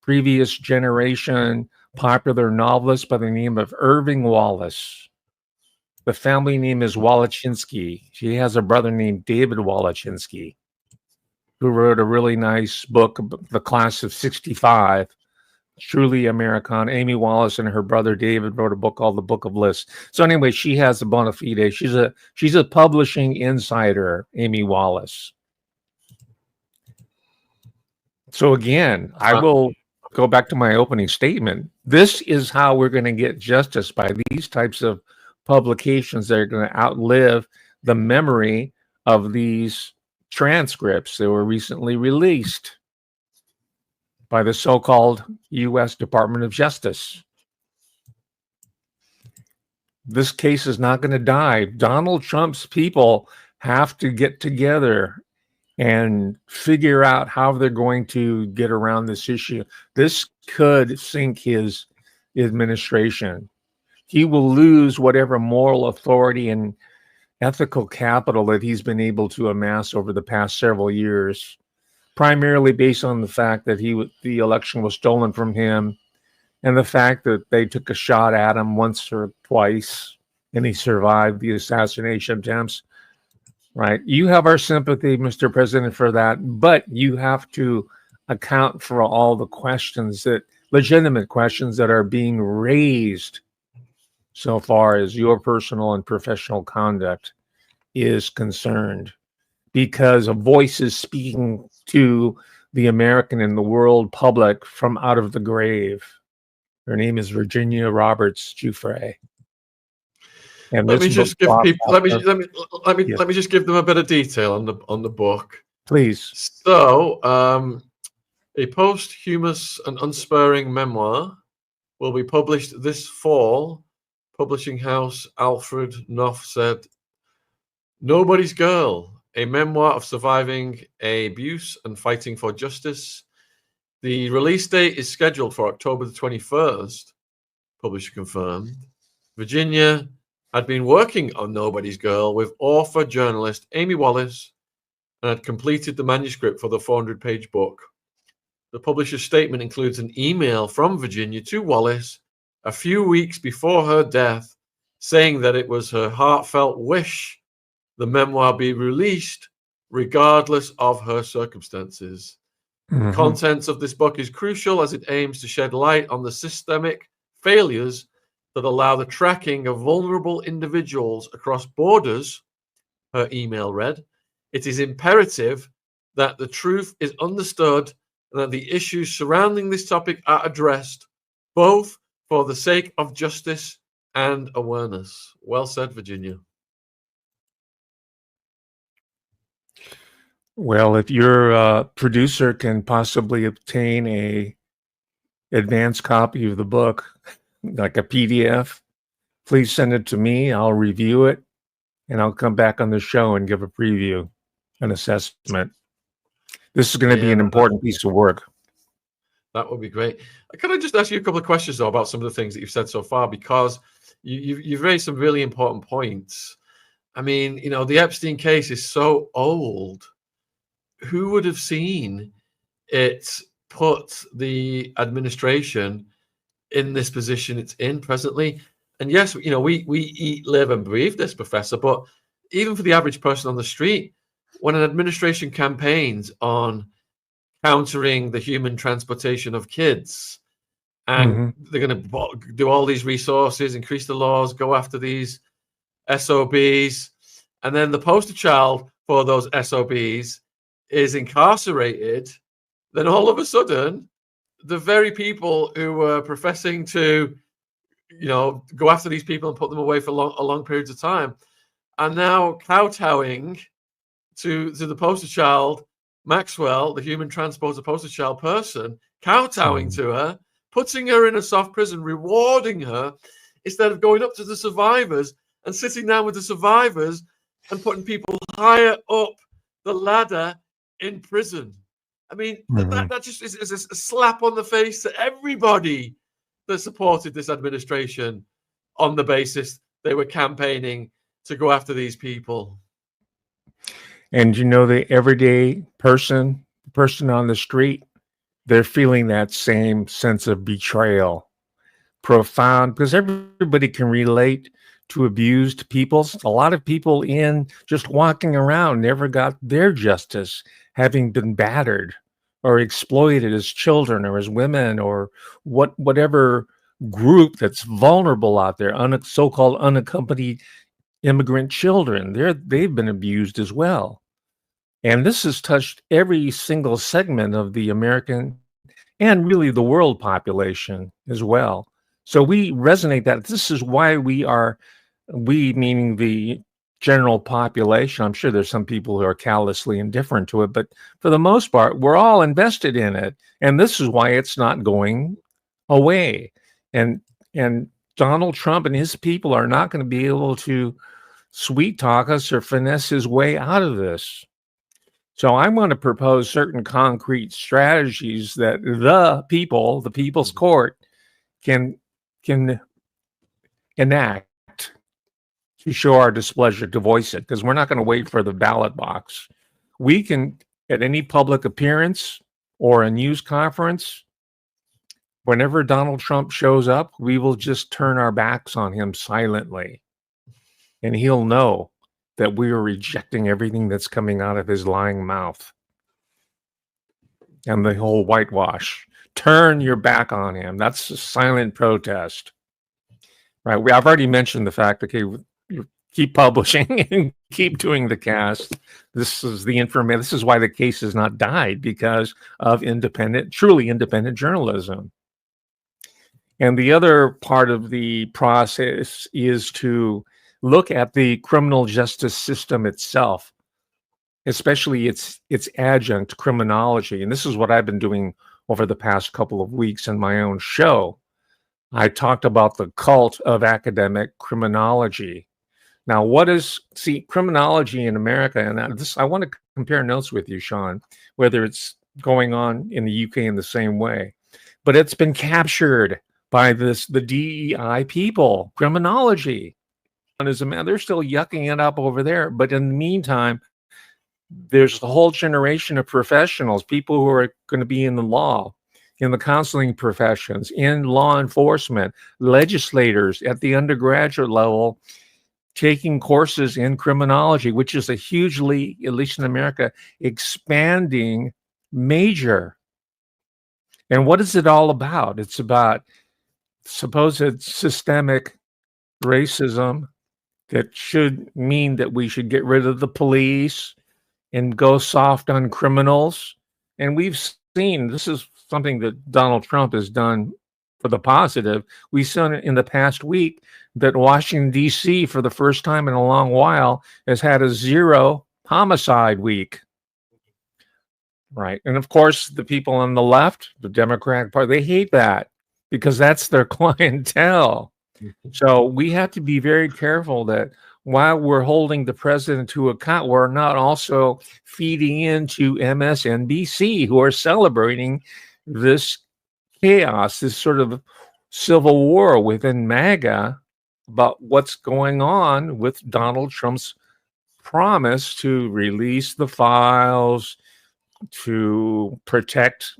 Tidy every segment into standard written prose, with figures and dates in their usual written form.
previous generation popular novelist by the name of Irving Wallace. The family name is Walachinsky. She has a brother named David Walachinsky, who wrote a really nice book, The Class of 65, truly Americana. Amy Wallace and her brother David wrote a book called The Book of Lists. So anyway, she has a bona fide. She's a publishing insider, Amy Wallace. So again, I will go back to my opening statement. This is how we're going to get justice, by these types of publications that are going to outlive the memory of these transcripts that were recently released by the so-called U.S. Department of Justice. This case is not going to die. Donald Trump's people have to get together and figure out how they're going to get around this issue. This could sink his administration. He will lose whatever moral authority and ethical capital that he's been able to amass over the past several years, primarily based on the fact that the election was stolen from him, and the fact that they took a shot at him once or twice and he survived the assassination attempts. Right? You have our sympathy, Mr. President, for that, but you have to account for all the legitimate questions that are being raised so far as your personal and professional conduct is concerned, because a voice is speaking to the American and the world public from out of the grave. Her name is Virginia Roberts Giuffre. And let me just give people. Let me just give them a bit of detail on the book, please. So, a posthumous and unsparing memoir will be published this fall. Publishing house Alfred Knopf said, "Nobody's Girl: A memoir of surviving abuse and fighting for justice." The release date is scheduled for October the 21st. Publisher confirmed. Virginia had been working on Nobody's Girl with author journalist Amy Wallace and had completed the manuscript for the 400-page book. The publisher's statement includes an email from Virginia to Wallace a few weeks before her death, saying that it was her heartfelt wish the memoir be released regardless of her circumstances. The contents of this book is crucial as it aims to shed light on the systemic failures that allow the tracking of vulnerable individuals across borders, her email read. It is imperative that the truth is understood and that the issues surrounding this topic are addressed, both for the sake of justice and awareness. Well said, Virginia. Well, if your producer can possibly obtain a advanced copy of the book, like a PDF, please send it to me. I'll review it, and I'll come back on the show and give a preview, an assessment. This is going to be an important piece of work. That would be great. Can I just ask you a couple of questions, though, about some of the things that you've said so far? Because you've raised some really important points. I mean, you know, the Epstein case is so old. Who would have seen it put the administration in this position it's in presently? And yes, you know, we eat, live, and breathe this, Professor, but even for the average person on the street, when an administration campaigns on countering the human transportation of kids, and they're going to do all these resources, increase the laws, go after these SOBs, and then the poster child for those SOBs is incarcerated, then all of a sudden, the very people who were professing to, you know, go after these people and put them away for long periods of time are now kowtowing to the poster child, Maxwell, the human transporter poster child person, kowtowing to her, putting her in a soft prison, rewarding her, instead of going up to the survivors and sitting down with the survivors and putting people higher up the ladder in prison. I mean, that just is a slap on the face to everybody that supported this administration on the basis they were campaigning to go after these people. And you know, the everyday person on the street they're feeling that same sense of betrayal. Profound, because everybody can relate to abused people. A lot of people in just walking around never got their justice, having been battered or exploited as children or as women or whatever group that's vulnerable out there, so-called unaccompanied immigrant children. They've been abused as well. And this has touched every single segment of the American and really the world population as well. So we resonate that this is why we meaning the general population. I'm sure there's some people who are callously indifferent to it, but for the most part, we're all invested in it. And this is why it's not going away. And Donald Trump and his people are not going to be able to sweet talk us or finesse his way out of this. So I'm going to propose certain concrete strategies that the people's court can enact to show our displeasure, to voice it, because we're not going to wait for the ballot box. We can, at any public appearance or a news conference, whenever Donald Trump shows up, we will just turn our backs on him silently. And he'll know that we are rejecting everything that's coming out of his lying mouth. And the whole whitewash. Turn your back on him. That's a silent protest. Right. I've already mentioned the fact, okay, you keep publishing and keep doing the cast. This is the information. This is why the case has not died, because of truly independent journalism. And the other part of the process is to look at the criminal justice system itself, especially its adjunct criminology. And this is what I've been doing over the past couple of weeks in my own show. I talked about the cult of academic criminology. Now, criminology in America, and I want to compare notes with you, Sean, whether it's going on in the UK in the same way, but it's been captured by the DEI people, criminology. They're still yucking it up over there. But in the meantime, there's a whole generation of professionals, people who are going to be in the law, in the counseling professions, in law enforcement, legislators at the undergraduate level, taking courses in criminology, which is a hugely, at least in America, expanding major. And what is it all about? It's about supposed systemic racism that should mean that we should get rid of the police and go soft on criminals. And we've seen, this is something that Donald Trump has done for the positive. We've seen in the past week that Washington, D.C., for the first time in a long while, has had a 0 homicide week. Right. And of course, the people on the left, the Democratic Party, they hate that because that's their clientele. So we have to be very careful that while we're holding the president to account, we're not also feeding into MSNBC, who are celebrating this chaos, this sort of civil war within MAGA about what's going on with Donald Trump's promise to release the files, to protect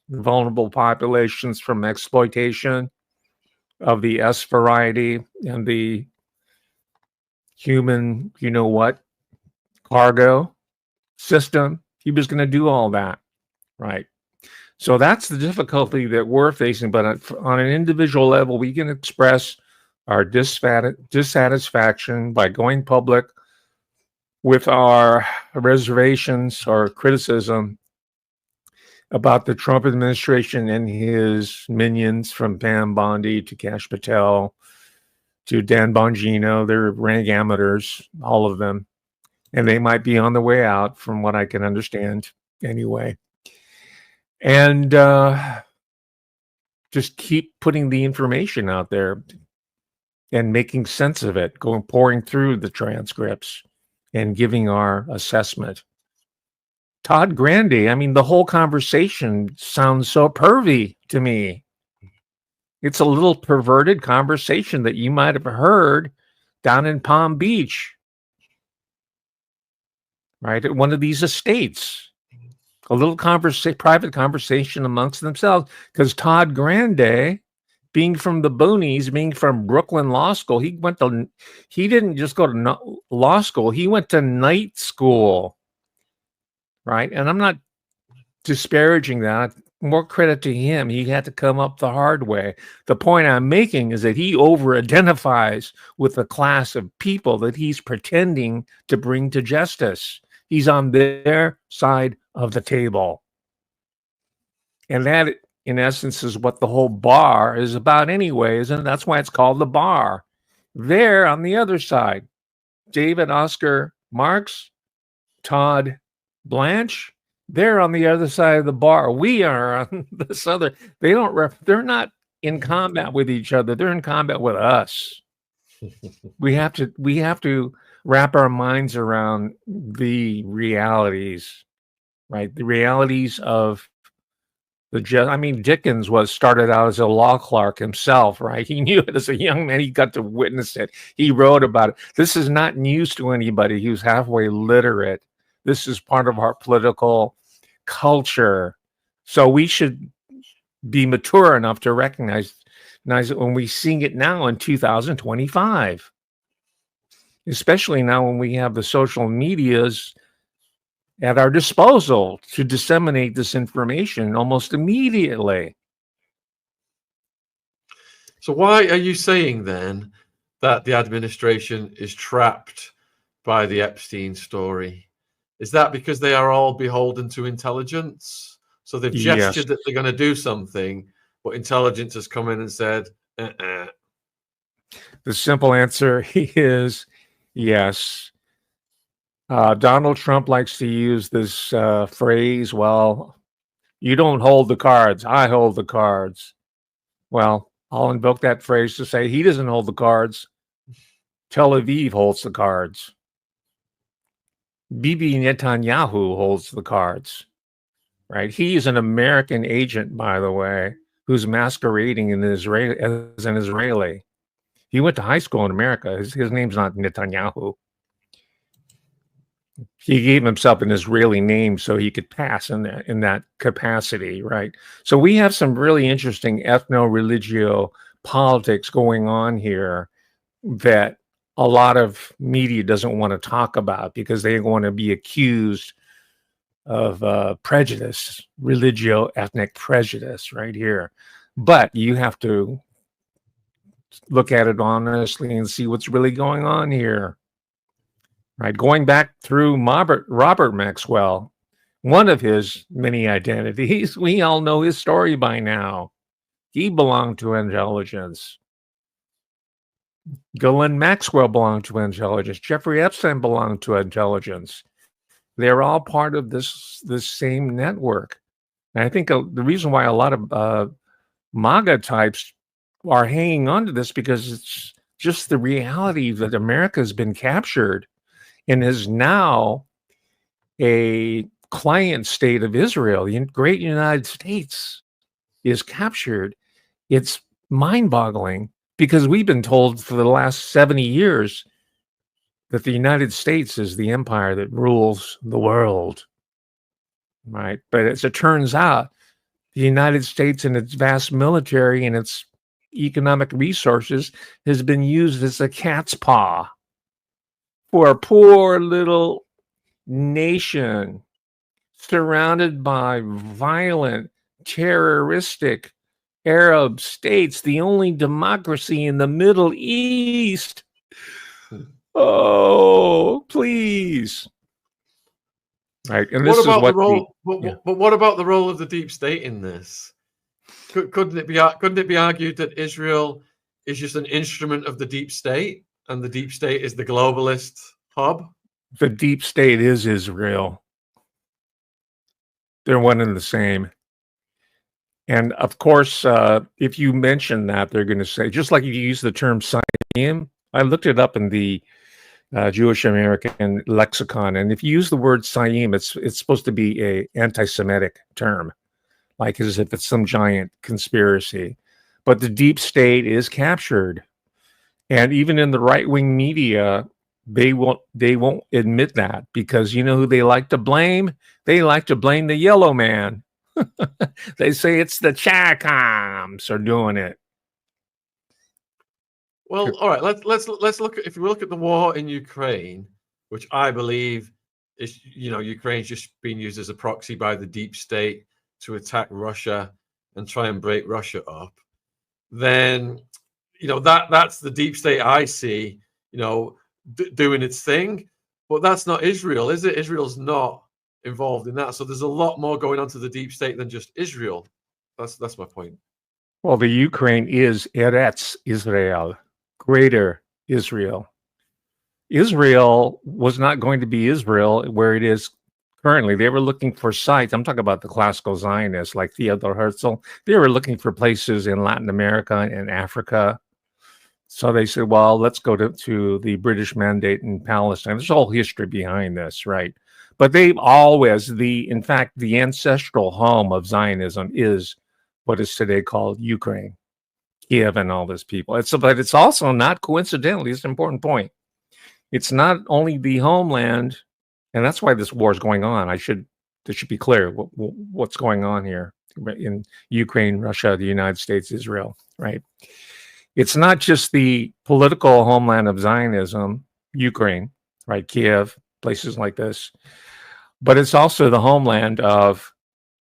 vulnerable populations from exploitation of the S variety and the human, cargo system. He was going to do all that, right? So that's the difficulty that we're facing. But on an individual level, we can express our dissatisfaction by going public with our reservations or criticism about the Trump administration and his minions, from Pam Bondi to Kash Patel to Dan Bongino. They're rank amateurs, all of them. And they might be on the way out, from what I can understand anyway. And just keep putting the information out there and making sense of it, pouring through the transcripts and giving our assessment. Todd Grandy, the whole conversation sounds so pervy to me. It's a little perverted conversation that you might have heard down in Palm Beach, right? At one of these estates a little private conversation amongst themselves, because Todd Grande, being from the boonies, being from Brooklyn Law School, he didn't just go to law school, he went to night school, right? And I'm not disparaging that. More credit to him. He had to come up the hard way. The point I'm making is that he over-identifies with the class of people that he's pretending to bring to justice. He's on their side of the table. And that, in essence, is what the whole bar is about anyway, isn't it? That's why it's called the bar. They're on the other side. David Oscar Marks, Todd Blanche, they're on the other side of the bar. We are on this other. They're not in combat with each other. They're in combat with us. We have to wrap our minds around the realities, right? The realities of Dickens started out as a law clerk himself, right? He knew it as a young man. He got to witness it. He wrote about it. This is not news to anybody who's halfway literate. This is part of our political culture. So we should be mature enough to recognize it when we sing it now in 2025. Especially now when we have the social medias at our disposal to disseminate this information almost immediately. So why are you saying then that the administration is trapped by the Epstein story? Is that because they are all beholden to intelligence? So they've gestured that they're going to do something, but intelligence has come in and said, The simple answer is yes. Donald Trump likes to use this phrase, well, you don't hold the cards, I hold the cards. Well, I'll invoke that phrase to say he doesn't hold the cards. Tel Aviv holds the cards. Bibi Netanyahu holds the cards, right? He's an American agent, by the way, who's masquerading as an Israeli. He went to high school in America. His name's not Netanyahu. He gave himself an Israeli name so he could pass in that capacity, right? So we have some really interesting ethno-religio politics going on here that a lot of media doesn't want to talk about because they want to be accused of prejudice, religio-ethnic prejudice right here. But you have to look at it honestly and see what's really going on here. Right, going back through Robert Maxwell, one of his many identities, we all know his story by now. He belonged to intelligence. Ghislaine Maxwell belonged to intelligence. Jeffrey Epstein belonged to intelligence. They're all part of this same network. And I think the reason why a lot of MAGA types are hanging on to this because it's just the reality that America has been captured and is now a client state of Israel. The great United States is captured. It's mind-boggling because we've been told for the last 70 years that the United States is the empire that rules the world, right? But as it turns out, the United States and its vast military and its economic resources has been used as a cat's paw for a poor little nation surrounded by violent, terroristic Arab states, the only democracy in the Middle East. Oh, please. Right. And this what about the role of the deep state in this? Couldn't it be argued that Israel is just an instrument of the deep state? And the deep state is the globalist hub? The deep state is Israel. They're one and the same. And of course, if you mention that, they're going to say, just like you use the term Siyim, I looked it up in the Jewish American lexicon. And if you use the word Siyim, it's supposed to be an anti-Semitic term, like as if it's some giant conspiracy. But the deep state is captured. And even in the right-wing media, They won't admit that, because you know who they like to blame? They like to blame the yellow man. They say it's the Chacoms are doing it. Well, all right. Let's look at, if we look at the war in Ukraine, which I believe is, Ukraine's just being used as a proxy by the deep state to attack Russia and try and break Russia up. Then, that's the deep state I see, doing its thing. But that's not Israel, is it? Israel's not involved in that. So there's a lot more going on to the deep state than just Israel. That's my point. Well, the Ukraine is Eretz Israel, greater Israel. Israel was not going to be Israel where it is currently. They were looking for sites. I'm talking about the classical Zionists like Theodor Herzl. They were looking for places in Latin America and Africa. So they said, well, let's go to the British Mandate in Palestine. There's a whole history behind this, right? But they've always, in fact, the ancestral home of Zionism is what is today called Ukraine, Kiev, and all these people. But it's also not coincidentally, it's an important point. It's not only the homeland, and that's why this war is going on. This should be clear what's going on here in Ukraine, Russia, the United States, Israel, right? It's not just the political homeland of Zionism, Ukraine, right? Kiev, places like this, but it's also the homeland of